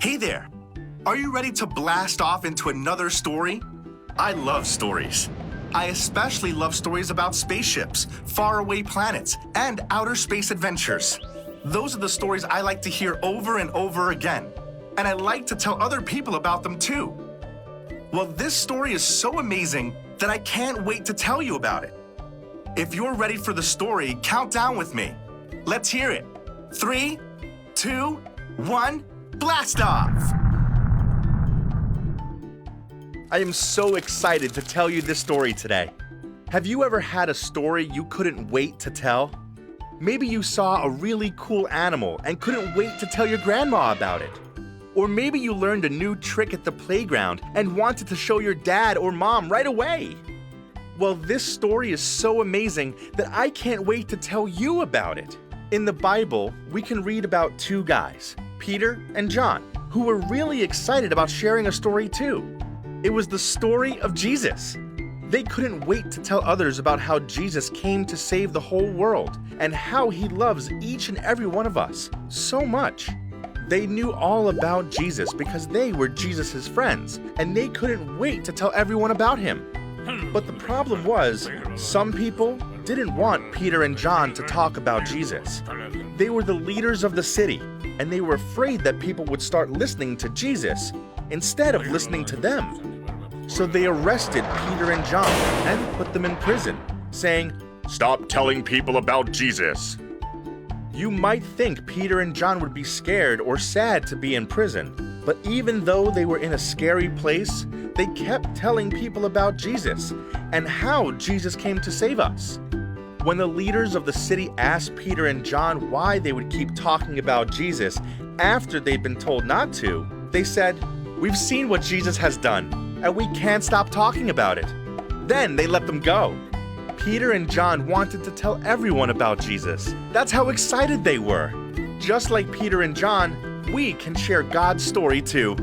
Hey there! Are you ready to blast off into another story? I love stories. I especially love stories about spaceships, faraway planets, and outer space adventures. Those are the stories I like to hear over and over again, and I like to tell other people about them too. Well, this story is so amazing that I can't wait to tell you about it. If you're ready for the story, count down with me. Let's hear it. 3, 2, 1, blast off! I am so excited to tell you this story today. Have you ever had a story you couldn't wait to tell? Maybe you saw a really cool animal and couldn't wait to tell your grandma about it. Or maybe you learned a new trick at the playground and wanted to show your dad or mom right away. Well, this story is so amazing that I can't wait to tell you about it. In the Bible, we can read about two guys, Peter and John, who were really excited about sharing a story too. It was the story of Jesus. They couldn't wait to tell others about how Jesus came to save the whole world and how he loves each and every one of us so much. They knew all about Jesus because they were Jesus' friends, and they couldn't wait to tell everyone about him. But the problem was, some people didn't want Peter and John to talk about Jesus. They were the leaders of the city, and they were afraid that people would start listening to Jesus instead of listening to them. So they arrested Peter and John and put them in prison, saying, "Stop telling people about Jesus." You might think Peter and John would be scared or sad to be in prison, but even though they were in a scary place, they kept telling people about Jesus and how Jesus came to save us. When the leaders of the city asked Peter and John why they would keep talking about Jesus after they'd been told not to, they said, "We've seen what Jesus has done, and we can't stop talking about it." Then they let them go. Peter and John wanted to tell everyone about Jesus. That's how excited they were. Just like Peter and John, we can share God's story too.